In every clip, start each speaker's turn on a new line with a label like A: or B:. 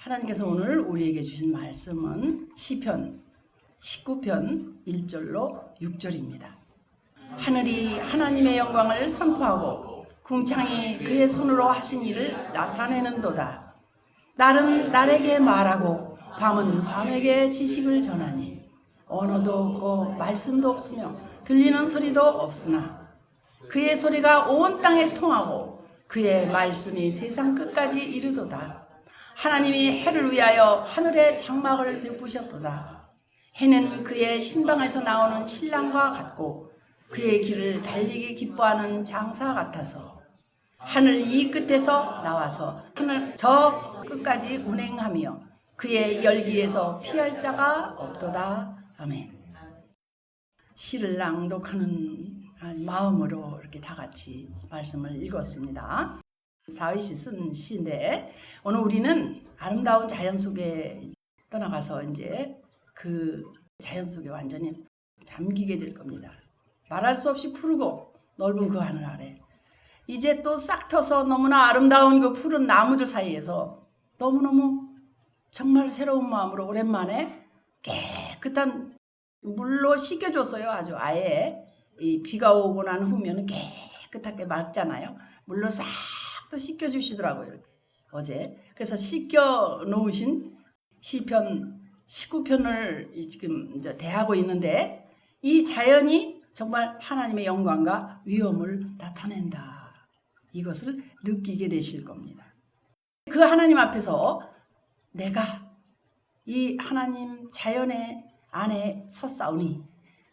A: 하나님께서 오늘 우리에게 주신 말씀은 시편 19편 1절로 6절입니다. 하늘이 하나님의 영광을 선포하고 궁창이 그의 손으로 하신 일을 나타내는도다. 날은 날에게 말하고 밤은 밤에게 지식을 전하니 언어도 없고 말씀도 없으며 들리는 소리도 없으나 그의 소리가 온 땅에 통하고 그의 말씀이 세상 끝까지 이르도다. 하나님이 해를 위하여 하늘의 장막을 베푸셨도다. 해는 그의 신방에서 나오는 신랑과 같고 그의 길을 달리기 기뻐하는 장사 같아서 하늘 이 끝에서 나와서 하늘 저 끝까지 운행하며 그의 열기에서 피할 자가 없도다. 아멘. 시를 낭독하는 마음으로 이렇게 다 같이 말씀을 읽었습니다. 다윗이 쓴 시인데 오늘 우리는 아름다운 자연 속에 떠나가서 이제 그 자연 속에 완전히 잠기게 될 겁니다. 말할 수 없이 푸르고 넓은 그 하늘 아래 이제 또 싹 터서 너무나 아름다운 그 푸른 나무들 사이에서 너무너무 정말 새로운 마음으로 오랜만에 깨끗한 물로 씻겨줬어요. 아주 아예 이 비가 오고 난 후면은 깨끗하게 맑잖아요. 물로 싹 또 씻겨주시더라고요. 어제. 그래서 씻겨 놓으신 시편 19편을 지금 이제 대하고 있는데 이 자연이 정말 하나님의 영광과 위엄을 나타낸다. 이것을 느끼게 되실 겁니다. 그 하나님 앞에서 내가 이 하나님 자연의 안에 섰사오니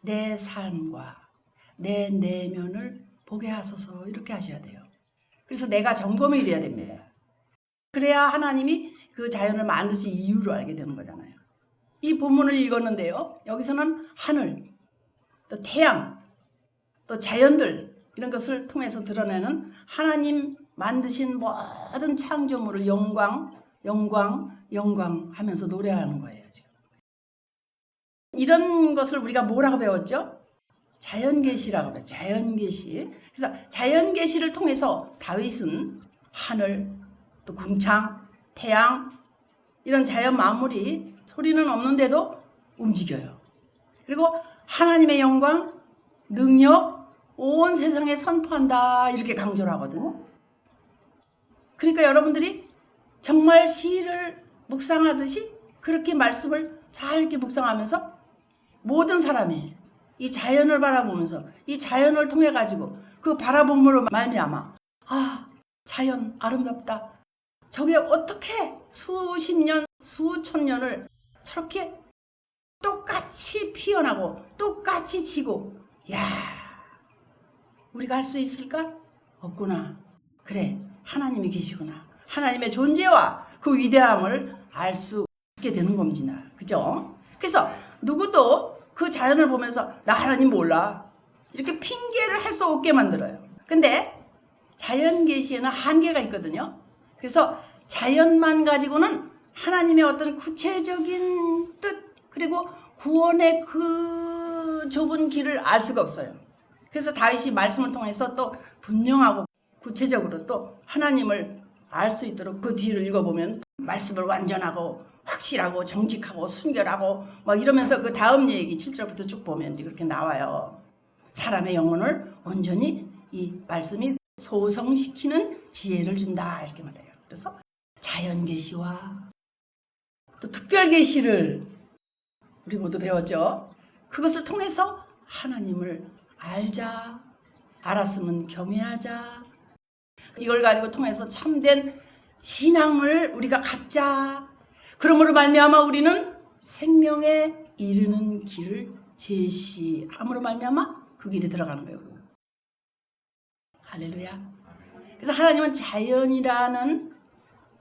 A: 내 삶과 내 내면을 보게 하소서 이렇게 하셔야 돼요. 그래서 내가 점검이 돼야 됩니다. 그래야 하나님이 그 자연을 만드신 이유를 알게 되는 거잖아요. 이 본문을 읽었는데요. 여기서는 하늘, 또 태양, 또 자연들 이런 것을 통해서 드러내는 하나님 만드신 모든 창조물을 영광, 영광, 영광 하면서 노래하는 거예요. 지금. 이런 것을 우리가 뭐라고 배웠죠? 자연계시라고 배웠죠. 자연계시. 그래서 자연계시를 통해서 다윗은 하늘, 또 궁창, 태양 이런 자연 만물이 소리는 없는데도 움직여요. 그리고 하나님의 영광, 능력 온 세상에 선포한다 이렇게 강조를 하거든요. 그러니까 여러분들이 정말 시를 묵상하듯이 그렇게 말씀을 잘 이렇게 묵상하면서 모든 사람이 이 자연을 바라보면서 이 자연을 통해 가지고 그 바라봄으로 말미암아 자연 아름답다. 저게 어떻게 수십 년, 수천 년을 저렇게 똑같이 피어나고 똑같이 지고 우리가 할 수 있을까? 없구나. 그래 하나님이 계시구나. 하나님의 존재와 그 위대함을 알 수 있게 되는 겁니다. 그죠? 그래서 누구도 그 자연을 보면서 나 하나님 몰라 이렇게 핑계를 할 수 없게 만들어요. 근데 자연 계시에는 한계가 있거든요. 그래서 자연만 가지고는 하나님의 어떤 구체적인 뜻 그리고 구원의 그 좁은 길을 알 수가 없어요. 그래서 다윗이 말씀을 통해서 또 분명하고 구체적으로 또 하나님을 알 수 있도록 그 뒤를 읽어보면 말씀을 완전하고 확실하고 정직하고 순결하고 막 이러면서 그 다음 얘기 7절부터 쭉 보면 그렇게 나와요. 사람의 영혼을 온전히 이 말씀이 소성시키는 지혜를 준다 이렇게 말해요. 그래서 자연 계시와 또 특별 계시를 우리 모두 배웠죠. 그것을 통해서 하나님을 알자. 알았으면 경외하자. 이걸 가지고 통해서 참된 신앙을 우리가 갖자. 그러므로 말미암아 우리는 생명에 이르는 길을 제시함으로 말미암아 그 길에 들어가는 거예요. 할렐루야. 그래서 하나님은 자연이라는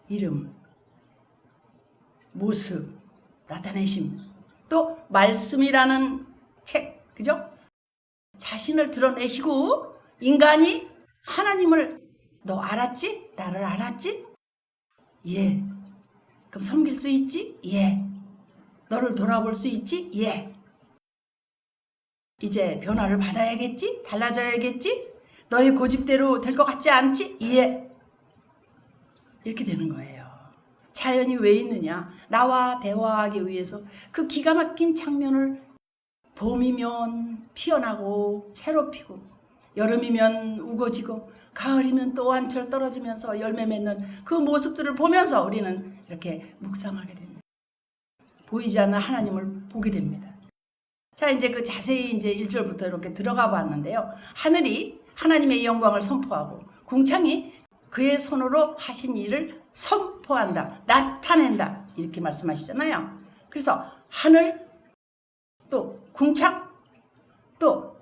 A: 이름, 모습, 나타내심, 또 말씀이라는 책, 그죠? 자신을 드러내시고 인간이 하나님을 너 알았지? 나를 알았지? 예. 그럼 섬길 수 있지? 예. 너를 돌아볼 수 있지? 예. 이제 변화를 받아야겠지? 달라져야겠지? 너의 고집대로 될 것 같지 않지? 예. 이렇게 되는 거예요. 자연이 왜 있느냐? 나와 대화하기 위해서 그 기가 막힌 장면을 봄이면 피어나고 새로 피고 여름이면 우거지고 가을이면 또 한철 떨어지면서 열매 맺는 그 모습들을 보면서 우리는 이렇게 묵상하게 됩니다. 보이지 않는 하나님을 보게 됩니다. 자, 이제 그 자세히 이제 1절부터 이렇게 들어가 봤는데요. 하늘이 하나님의 영광을 선포하고 궁창이 그의 손으로 하신 일을 선포한다, 나타낸다 이렇게 말씀하시잖아요. 그래서 하늘 또 궁창 또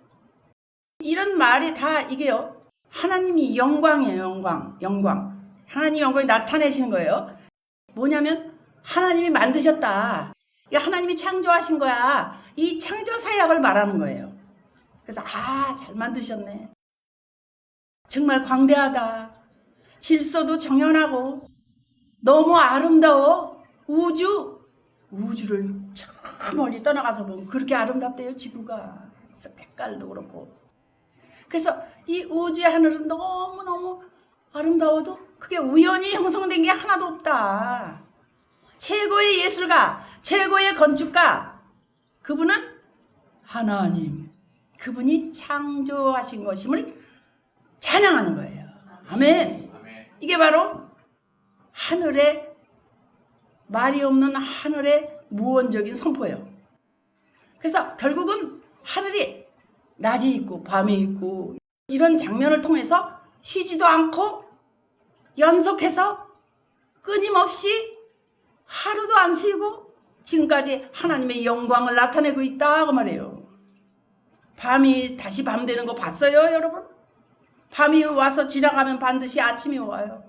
A: 이런 말이 다 이게요. 하나님이 영광이에요. 영광. 하나님 영광이 나타내시는 거예요. 뭐냐면 하나님이 만드셨다. 하나님이 창조하신 거야. 이 창조 사역을 말하는 거예요. 그래서 잘 만드셨네. 정말 광대하다. 질서도 정연하고 너무 아름다워. 우주를 저 멀리 떠나가서 보면 그렇게 아름답대요. 지구가 색깔도 그렇고. 그래서 이 우주의 하늘은 너무너무 아름다워도 그게 우연히 형성된 게 하나도 없다. 최고의 예술가, 최고의 건축가, 그분은 하나님. 그분이 창조하신 것임을 찬양하는 거예요. 아멘. 이게 바로 하늘의 말이 없는 하늘의 무언적인 선포예요. 그래서 결국은 하늘이 낮이 있고 밤이 있고 이런 장면을 통해서 쉬지도 않고 연속해서 끊임없이 하루도 안 쉬고 지금까지 하나님의 영광을 나타내고 있다 그 말이에요. 밤이 다시 밤 되는 거 봤어요, 여러분? 밤이 와서 지나가면 반드시 아침이 와요.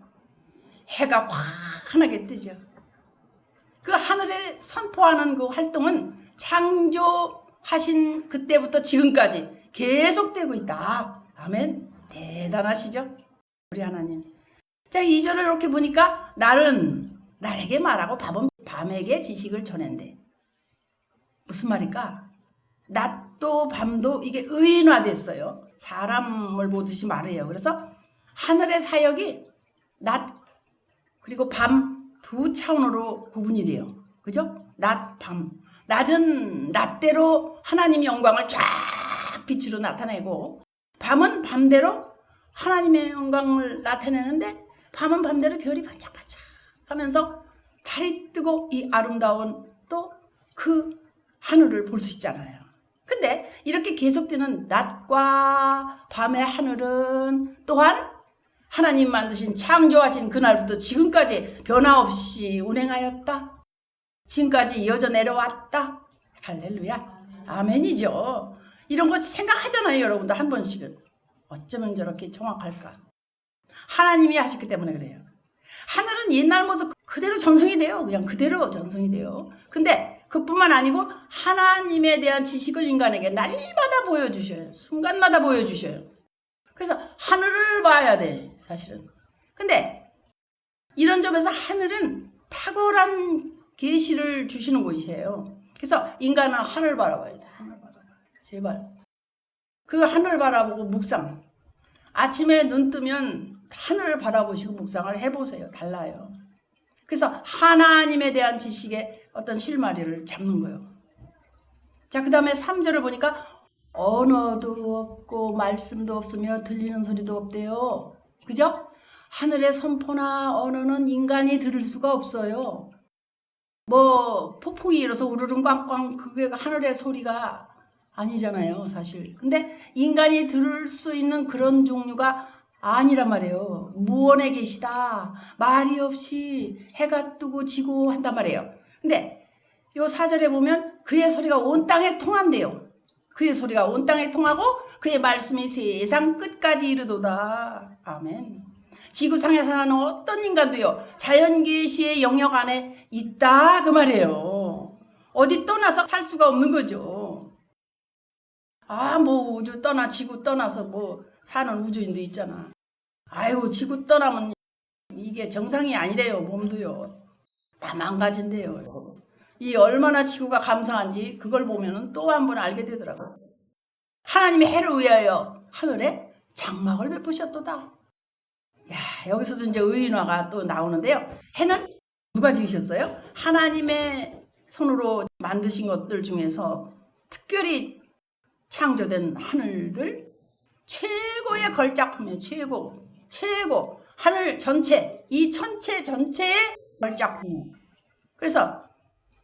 A: 해가 환하게 뜨죠. 그 하늘에 선포하는 그 활동은 창조하신 그때부터 지금까지 계속되고 있다. 아멘. 대단하시죠? 우리 하나님. 자, 2절을 이렇게 보니까 날에게 말하고 밤에게 지식을 전한대. 무슨 말일까? 낮도 밤도 이게 의인화됐어요. 사람을 보듯이 말해요. 그래서 하늘의 사역이 낮 그리고 밤 두 차원으로 구분이 돼요. 그죠? 낮, 밤. 낮은 낮대로 하나님의 영광을 쫙 빛으로 나타내고 밤은 밤대로 하나님의 영광을 나타내는데 밤은 밤대로 별이 반짝반짝 하면서 달이 뜨고 이 아름다운 또 그 하늘을 볼 수 있잖아요. 근데 이렇게 계속되는 낮과 밤의 하늘은 또한 하나님 만드신 창조하신 그날부터 지금까지 변화없이 운행하였다. 지금까지 이어져 내려왔다. 할렐루야. 아멘이죠. 이런 거 생각하잖아요. 여러분도 한 번씩은. 어쩌면 저렇게 정확할까. 하나님이 하셨기 때문에 그래요. 하늘은 옛날 모습 그대로 전송이 돼요. 그냥 그대로 전송이 돼요. 근데 그뿐만 아니고 하나님에 대한 지식을 인간에게 날마다 보여주셔요. 순간마다 보여주셔요. 그래서 하늘을 봐야 돼, 사실은. 근데 이런 점에서 하늘은 탁월한 계시를 주시는 곳이에요. 그래서 인간은 하늘 바라봐야 돼. 하늘 바라봐. 제발. 그 하늘 바라보고 묵상. 아침에 눈 뜨면 하늘을 바라보시고 묵상을 해보세요. 달라요. 그래서 하나님에 대한 지식의 어떤 실마리를 잡는 거예요. 자, 그 다음에 3절을 보니까 언어도 없고 말씀도 없으며 들리는 소리도 없대요. 그죠? 하늘의 선포나 언어는 인간이 들을 수가 없어요. 뭐 폭풍이 일어서 우르릉 꽝꽝 그게 하늘의 소리가 아니잖아요, 사실. 근데 인간이 들을 수 있는 그런 종류가 아니란 말이에요. 무언에 계시다. 말이 없이 해가 뜨고 지고 한단 말이에요. 근데 요 4절에 보면 그의 소리가 온 땅에 통한대요. 그의 소리가 온 땅에 통하고 그의 말씀이 세상 끝까지 이르도다. 아멘. 지구상에 사는 어떤 인간도요. 자연계시의 영역 안에 있다 그 말이에요. 어디 떠나서 살 수가 없는 거죠. 뭐 우주 떠나 지구 떠나서 뭐 사는 우주인도 있잖아. 아이고 지구 떠나면 이게 정상이 아니래요. 몸도요. 다 망가진대요. 이 얼마나 지구가 감사한지 그걸 보면은 또 한 번 알게 되더라고요. 하나님이 해를 위하여 하늘에 장막을 베푸셨도다. 야, 여기서도 이제 의인화가 또 나오는데요. 해는 누가 지으셨어요? 하나님의 손으로 만드신 것들 중에서 특별히 창조된 하늘들 최고의 걸작품이에요. 최고 하늘 전체, 이 천체 전체의 걸작품이에요. 그래서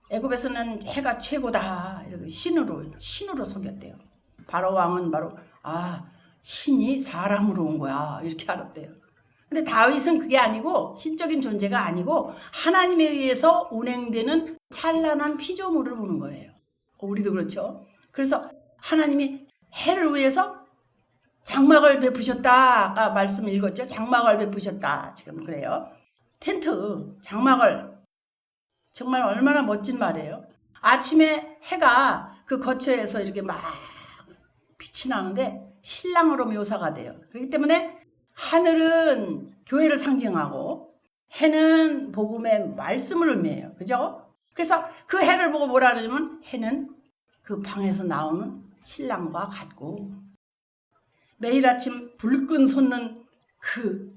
A: 애굽에서는 해가 최고다 이렇게 신으로 속였대요. 바로 왕은 바로 신이 사람으로 온 거야 이렇게 알았대요. 근데 다윗은 그게 아니고 신적인 존재가 아니고 하나님에 의해서 운행되는 찬란한 피조물을 보는 거예요. 우리도 그렇죠. 그래서 하나님이 해를 위해서 장막을 베푸셨다. 아까 말씀 읽었죠. 장막을 베푸셨다. 지금 그래요. 텐트, 장막을. 정말 얼마나 멋진 말이에요. 아침에 해가 그 거처에서 이렇게 막 빛이 나는데 신랑으로 묘사가 돼요. 그렇기 때문에 하늘은 교회를 상징하고 해는 복음의 말씀을 의미해요. 그죠? 그래서 그 해를 보고 뭐라 그러냐면 해는 그 방에서 나오는 신랑과 같고 매일 아침 불끈 솟는 그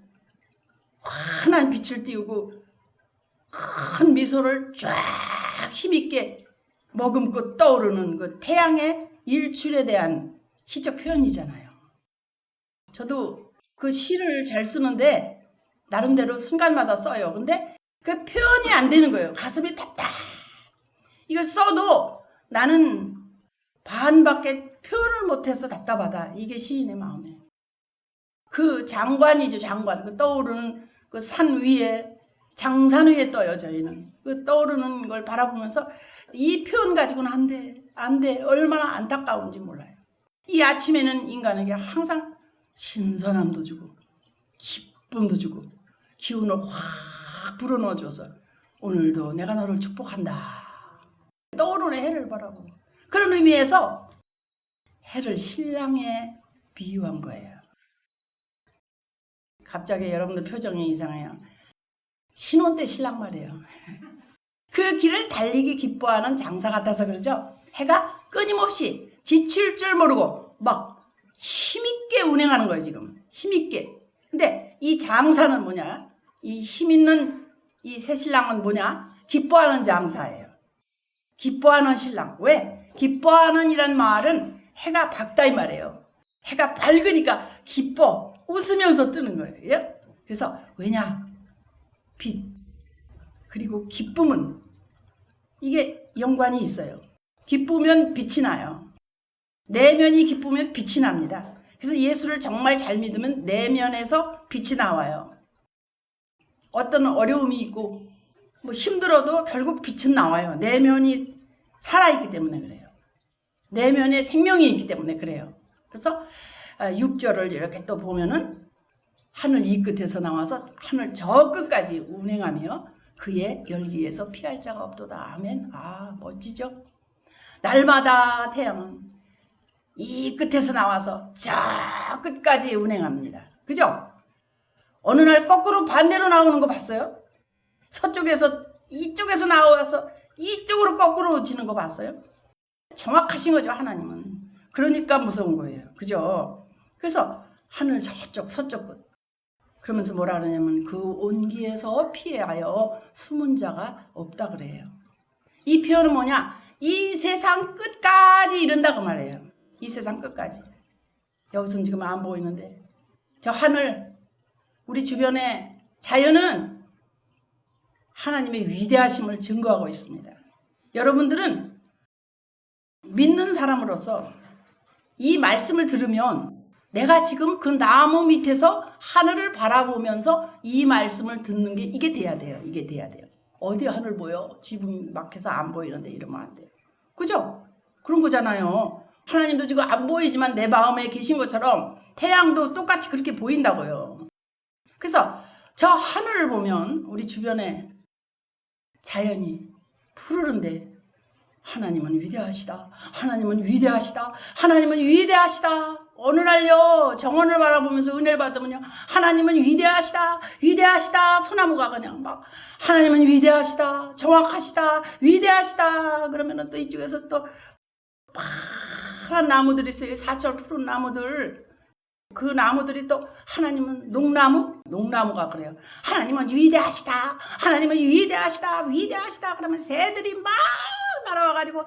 A: 환한 빛을 띄우고 큰 미소를 쫙 힘있게 머금고 떠오르는 그 태양의 일출에 대한 시적 표현이잖아요. 저도 그 시를 잘 쓰는데 나름대로 순간마다 써요. 근데 그 표현이 안 되는 거예요. 가슴이 답답. 이걸 써도 나는 반밖에 표현을 못해서 답답하다. 이게 시인의 마음이에요. 그 장관이죠. 장관. 그 떠오르는 그 산 위에 장산 위에 떠요. 저희는 그 떠오르는 걸 바라보면서 이 표현 가지고는 안 돼. 얼마나 안타까운지 몰라요. 이 아침에는 인간에게 항상 신선함도 주고 기쁨도 주고 기운을 확 불어넣어줘서 오늘도 내가 너를 축복한다. 떠오르는 해를 바라보고 그런 의미에서 해를 신랑에 비유한 거예요. 갑자기 여러분들 표정이 이상해요. 신혼 때 신랑 말이에요. 그 길을 달리기 기뻐하는 장사 같아서 그러죠. 해가 끊임없이 지칠 줄 모르고 막 힘있게 운행하는 거예요. 지금 힘있게. 근데 이 장사는 뭐냐? 이 힘있는 이 새신랑은 뭐냐? 기뻐하는 장사예요. 기뻐하는 신랑. 왜? 기뻐하는 이란 말은 해가 밝다 이 말이에요. 해가 밝으니까 기뻐 웃으면서 뜨는 거예요. 그래서 왜냐? 빛 그리고 기쁨은 이게 연관이 있어요. 기쁘면 빛이 나요. 내면이 기쁘면 빛이 납니다. 그래서 예수를 정말 잘 믿으면 내면에서 빛이 나와요. 어떤 어려움이 있고 뭐 힘들어도 결국 빛은 나와요. 내면이 살아있기 때문에 그래요. 내면에 생명이 있기 때문에 그래요. 그래서 6절을 이렇게 또 보면은 하늘 이 끝에서 나와서 하늘 저 끝까지 운행하며 그의 열기에서 피할 자가 없도다. 아멘. 멋지죠? 날마다 태양은 이 끝에서 나와서 저 끝까지 운행합니다. 그죠? 어느 날 거꾸로 반대로 나오는 거 봤어요? 서쪽에서 이쪽에서 나와서 이쪽으로 거꾸로 지는 거 봤어요? 정확하신 거죠, 하나님은. 그러니까 무서운 거예요. 그죠? 그래서 하늘 저쪽 서쪽 끝. 그러면서 뭐라 그러냐면 그 온기에서 피하여 숨은 자가 없다 그래요. 이 표현은 뭐냐? 이 세상 끝까지 이른다 그 말이에요. 이 세상 끝까지. 여기서는 지금 안 보이는데 저 하늘 우리 주변의 자연은 하나님의 위대하심을 증거하고 있습니다. 여러분들은 믿는 사람으로서 이 말씀을 들으면 내가 지금 그 나무 밑에서 하늘을 바라보면서 이 말씀을 듣는 게 이게 돼야 돼요. 이게 돼야 돼요. 어디 하늘 보여? 지붕 막혀서 안 보이는데 이러면 안 돼요. 그죠? 그런 거잖아요. 하나님도 지금 안 보이지만 내 마음에 계신 것처럼 태양도 똑같이 그렇게 보인다고요. 그래서 저 하늘을 보면 우리 주변에 자연이 푸르른데 하나님은 위대하시다. 하나님은 위대하시다. 하나님은 위대하시다. 어느 날요 정원을 바라보면서 은혜를 받으면요 하나님은 위대하시다. 위대하시다. 소나무가 그냥 막 하나님은 위대하시다. 정확하시다. 위대하시다. 그러면은 또 이쪽에서 또 파란 나무들이 있어요. 사철 푸른 나무들. 그 나무들이 또 하나님은 농나무가 그래요. 하나님은 위대하시다. 하나님은 위대하시다. 위대하시다. 그러면 새들이 막 날아와가지고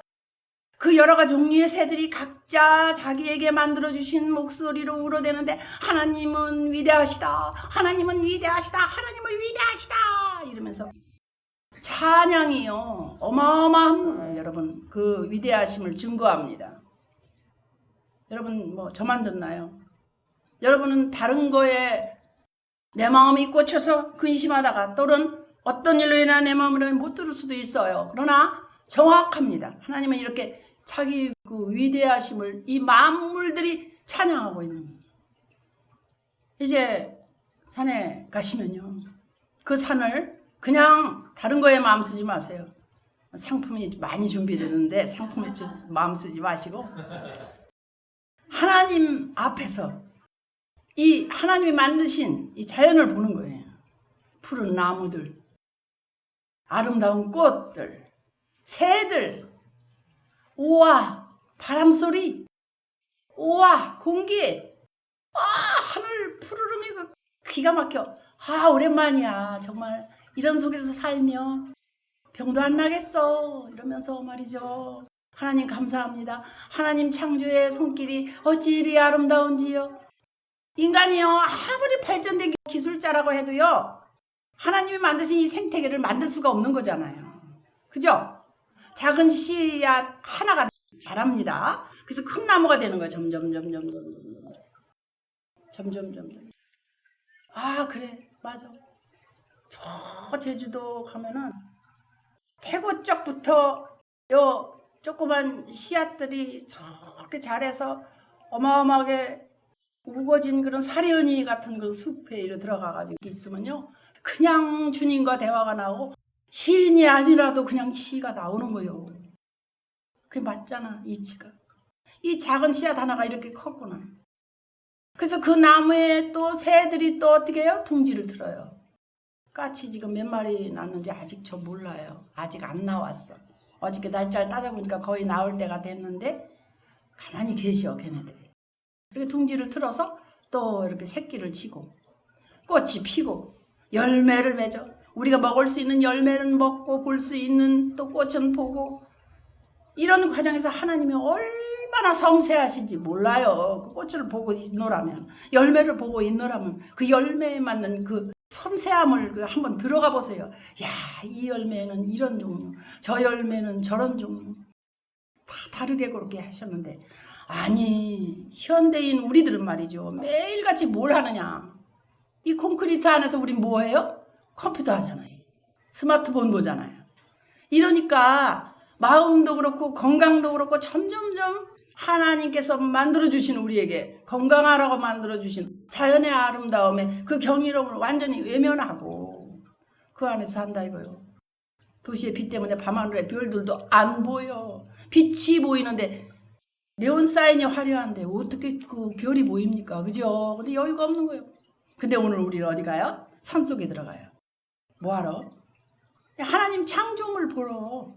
A: 그 여러 가지 종류의 새들이 각자 자기에게 만들어주신 목소리로 울어대는데 하나님은 위대하시다. 하나님은 위대하시다. 하나님은 위대하시다. 이러면서 찬양이요. 어마어마한 여러분 그 위대하심을 증거합니다. 여러분 뭐 저만 듣나요? 여러분은 다른 거에 내 마음이 꽂혀서 근심하다가 또는 어떤 일로 인해 내 마음을 못 들을 수도 있어요. 그러나 정확합니다. 하나님은 이렇게 자기 그 위대하심을 이 만물들이 찬양하고 있는 거예요. 이제 산에 가시면요. 그 산을 그냥 다른 거에 마음 쓰지 마세요. 상품이 많이 준비되는데 상품에 마음 쓰지 마시고 하나님 앞에서 이 하나님이 만드신 이 자연을 보는 거예요. 푸른 나무들, 아름다운 꽃들, 새들, 우와 바람소리, 우와 공기, 하늘 푸르름이 기가 막혀. 오랜만이야. 정말 이런 속에서 살며 병도 안 나겠어. 이러면서 말이죠. 하나님 감사합니다. 하나님 창조의 손길이 어찌 이리 아름다운지요. 인간이요 아무리 발전된 기술자라고 해도요 하나님이 만드신 이 생태계를 만들 수가 없는 거잖아요. 그죠? 작은 씨앗 하나가 자랍니다. 그래서 큰 나무가 되는 거예요. 점점. 그래 맞아. 저 제주도 가면은 태고 쪽부터 요 조그만 씨앗들이 저렇게 자라서 어마어마하게 우거진 그런 사려니 같은 그 숲에 이렇게 들어가가지고 있으면요. 그냥 주님과 대화가 나오고 시인이 아니라도 그냥 시가 나오는 거예요. 그게 맞잖아, 이치가. 이 작은 씨앗 하나가 이렇게 컸구나. 그래서 그 나무에 또 새들이 또 어떻게 해요? 둥지를 틀어요. 까치 지금 몇 마리 났는지 아직 저 몰라요. 아직 안 나왔어. 어저께 날짜를 따져보니까 거의 나올 때가 됐는데 가만히 계셔, 걔네들이. 이렇게 둥지를 틀어서 또 이렇게 새끼를 치고 꽃이 피고 열매를 맺어. 우리가 먹을 수 있는 열매는 먹고 볼 수 있는 또 꽃은 보고 이런 과정에서 하나님이 얼마나 섬세하신지 몰라요. 그 꽃을 보고 있노라면 열매를 보고 있노라면 그 열매에 맞는 그 섬세함을 한번 들어가 보세요. 야, 이 열매는 이런 종류, 저 열매는 저런 종류. 다 다르게 그렇게 하셨는데 아니 현대인 우리들은 말이죠. 매일같이 뭘 하느냐. 이 콘크리트 안에서 우린 뭐해요? 컴퓨터 하잖아요. 스마트폰 보잖아요. 이러니까 마음도 그렇고 건강도 그렇고 점점점 하나님께서 만들어주신 우리에게 건강하라고 만들어주신 자연의 아름다움에 그 경이로움을 완전히 외면하고 그 안에서 산다 이거요. 도시의 빛 때문에 밤하늘의 별들도 안 보여. 빛이 보이는데 네온사인이 화려한데 어떻게 그 별이 보입니까? 그죠? 근데 여유가 없는 거예요. 근데 오늘 우리는 어디 가요? 산속에 들어가요. 뭐하러? 하나님 창조물 보러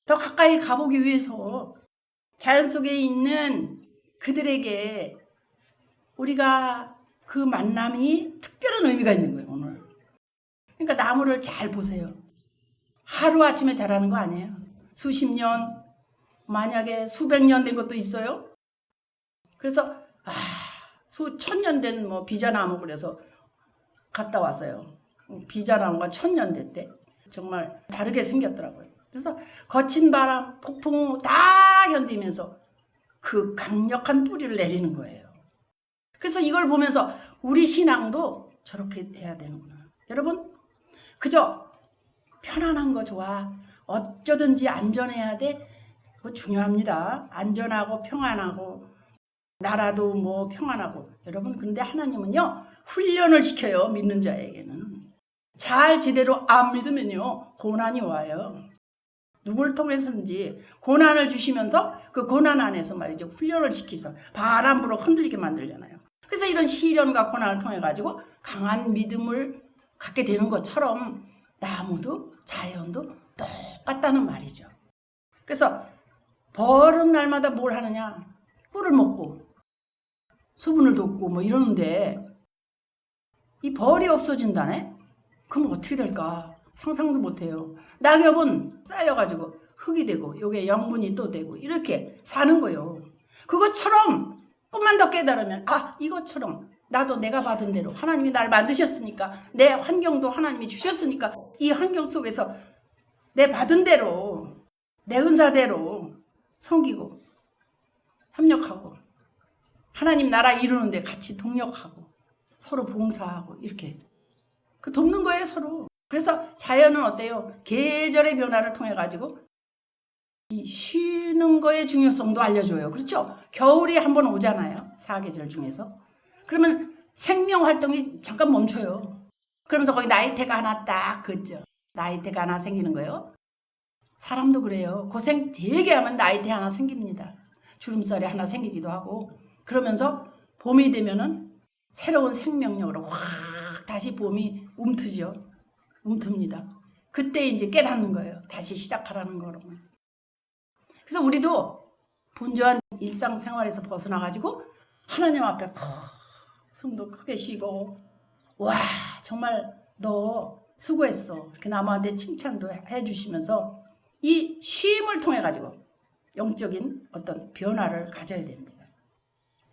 A: 더 가까이 가보기 위해서 자연 속에 있는 그들에게 우리가 그 만남이 특별한 의미가 있는 거예요. 오늘. 그러니까 나무를 잘 보세요. 하루아침에 자라는 거 아니에요. 수십 년, 만약에 수백 년 된 것도 있어요. 그래서 수천 년 된 뭐 비자나무 그래서 갔다 왔어요. 비자나무가 1000년 됐대. 정말 다르게 생겼더라고요. 그래서 거친 바람, 폭풍 다 견디면서 그 강력한 뿌리를 내리는 거예요. 그래서 이걸 보면서 우리 신앙도 저렇게 해야 되는구나. 여러분, 그저 편안한 거 좋아. 어쩌든지 안전해야 돼. 그거 중요합니다. 안전하고 평안하고 나라도 뭐 평안하고. 여러분, 근데 하나님은요. 훈련을 시켜요. 믿는 자에게는. 잘 제대로 안 믿으면요. 고난이 와요. 누굴 통해서든지 고난을 주시면서 그 고난 안에서 말이죠. 훈련을 시키서 바람 불어 흔들리게 만들잖아요. 그래서 이런 시련과 고난을 통해 가지고 강한 믿음을 갖게 되는 것처럼 나무도 자연도 똑같다는 말이죠. 그래서 벌은 날마다 뭘 하느냐? 꿀을 먹고 소분을 돕고 뭐 이러는데 이 벌이 없어진다네? 그럼 어떻게 될까? 상상도 못해요. 낙엽은 쌓여가지고 흙이 되고 요게 영분이 또 되고 이렇게 사는 거예요. 그것처럼 조금만 더 깨달으면 이것처럼 나도 내가 받은 대로 하나님이 날 만드셨으니까 내 환경도 하나님이 주셨으니까 이 환경 속에서 내 받은 대로 내 은사대로 섬기고 협력하고 하나님 나라 이루는데 같이 동력하고 서로 봉사하고 이렇게 돕는 거예요 서로. 그래서 자연은 어때요? 계절의 변화를 통해 가지고 이 쉬는 거의 중요성도 알려줘요. 그렇죠? 겨울이 한번 오잖아요. 4계절 중에서. 그러면 생명 활동이 잠깐 멈춰요. 그러면서 거기 나이테가 하나 딱 긋죠. 나이테가 하나 생기는 거예요. 사람도 그래요. 고생 되게 하면 나이테 하나 생깁니다. 주름살이 하나 생기기도 하고 그러면서 봄이 되면은 새로운 생명력으로 확 다시 봄이 움틉니다. 그때 이제 깨닫는 거예요. 다시 시작하라는 거로. 그래서 우리도 분주한 일상생활에서 벗어나가지고 하나님 앞에 숨도 크게 쉬고 와 정말 너 수고했어 이렇게 남한테 칭찬도 해주시면서 이 쉼을 통해 가지고 영적인 어떤 변화를 가져야 됩니다.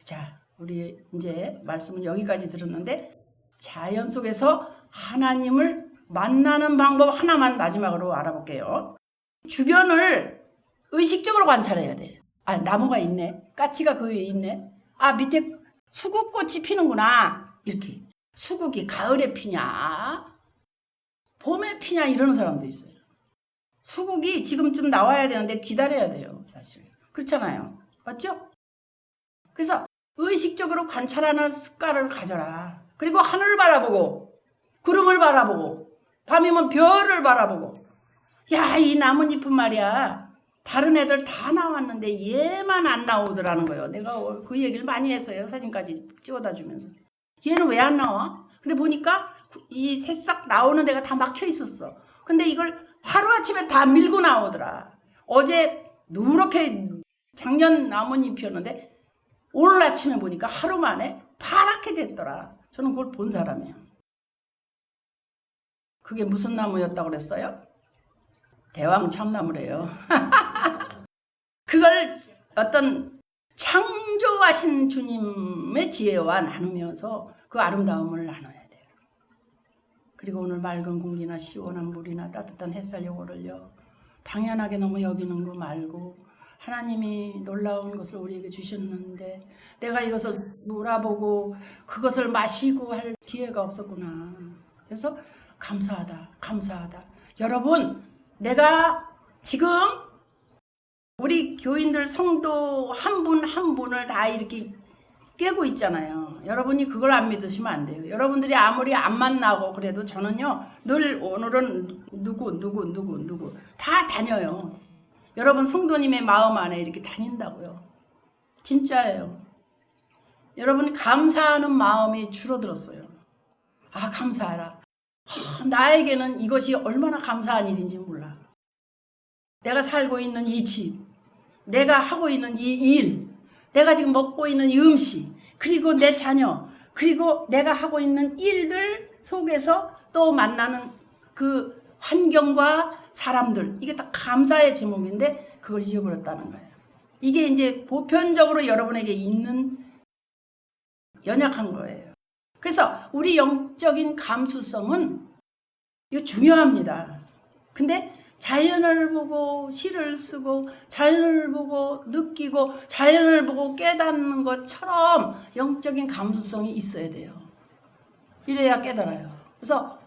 A: 자, 우리 이제 말씀은 여기까지 들었는데 자연 속에서 하나님을 만나는 방법 하나만 마지막으로 알아볼게요. 주변을 의식적으로 관찰해야 돼. 나무가 있네. 까치가 그 위에 있네. 밑에 수국꽃이 피는구나. 이렇게. 수국이 가을에 피냐? 봄에 피냐? 이러는 사람도 있어요. 수국이 지금쯤 나와야 되는데 기다려야 돼요. 사실. 그렇잖아요. 맞죠? 그래서 의식적으로 관찰하는 습관을 가져라. 그리고 하늘을 바라보고 구름을 바라보고 밤이면 별을 바라보고 야, 이 나뭇잎은 말이야. 다른 애들 다 나왔는데 얘만 안 나오더라는 거예요. 내가 그 얘기를 많이 했어요. 사진까지 찍어다 주면서. 얘는 왜 안 나와? 근데 보니까 이 새싹 나오는 데가 다 막혀 있었어. 근데 이걸 하루아침에 다 밀고 나오더라. 어제 누렇게 작년 나뭇잎이었는데 오늘 아침에 보니까 하루 만에 파랗게 됐더라. 저는 그걸 본 사람이에요. 그게 무슨 나무였다고 그랬어요? 대왕 참나무래요. 그걸 어떤 창조하신 주님의 지혜와 나누면서 그 아름다움을 나눠야 돼요. 그리고 오늘 맑은 공기나 시원한 물이나 따뜻한 햇살 요거를요 당연하게 너무 여기는 거 말고 하나님이 놀라운 것을 우리에게 주셨는데 내가 이것을 몰아보고 그것을 마시고 할 기회가 없었구나. 그래서 감사하다. 여러분, 내가 지금 우리 교인들 성도 한 분 한 분을 다 이렇게 깨고 있잖아요. 여러분이 그걸 안 믿으시면 안 돼요. 여러분들이 아무리 안 만나고 그래도 저는요 늘 오늘은 누구 다 다녀요. 여러분 성도님의 마음 안에 이렇게 다닌다고요. 진짜예요. 여러분이 감사하는 마음이 줄어들었어요. 감사하라. 나에게는 이것이 얼마나 감사한 일인지 몰라. 내가 살고 있는 이 집, 내가 하고 있는 이 일, 내가 지금 먹고 있는 이 음식, 그리고 내 자녀, 그리고 내가 하고 있는 일들 속에서 또 만나는 그 환경과 사람들, 이게 다 감사의 제목인데 그걸 잊어버렸다는 거예요. 이게 이제 보편적으로 여러분에게 있는 연약한 거예요. 그래서 우리 영적인 감수성은 이거 중요합니다. 근데 자연을 보고 시를 쓰고 자연을 보고 느끼고 자연을 보고 깨닫는 것처럼 영적인 감수성이 있어야 돼요. 이래야 깨달아요. 그래서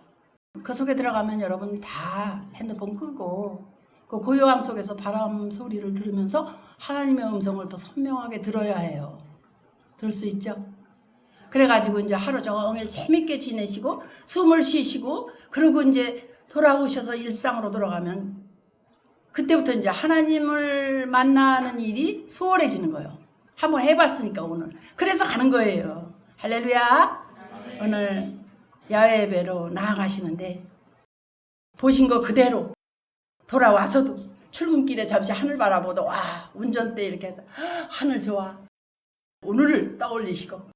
A: 그 속에 들어가면 여러분 다 핸드폰 끄고 그 고요함 속에서 바람 소리를 들으면서 하나님의 음성을 더 선명하게 들어야 해요. 들을 수 있죠? 그래가지고 이제 하루 종일 재밌게 지내시고 숨을 쉬시고 그리고 이제 돌아오셔서 일상으로 돌아가면 그때부터 이제 하나님을 만나는 일이 수월해지는 거예요. 한번 해봤으니까 오늘. 그래서 가는 거예요. 할렐루야. 오늘 야외 예배로 나아가시는데 보신 거 그대로 돌아와서도 출근길에 잠시 하늘 바라보다 운전대 이렇게 해서 하늘 좋아. 오늘을 떠올리시고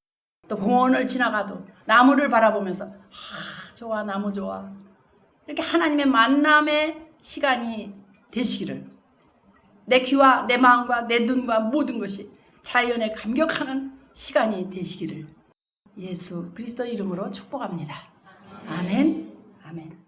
A: 또 공원을 지나가도 나무를 바라보면서 좋아, 나무 좋아. 이렇게 하나님의 만남의 시간이 되시기를, 내 귀와 내 마음과 내 눈과 모든 것이 자연에 감격하는 시간이 되시기를 예수 그리스도의 이름으로 축복합니다. 아멘. 아멘.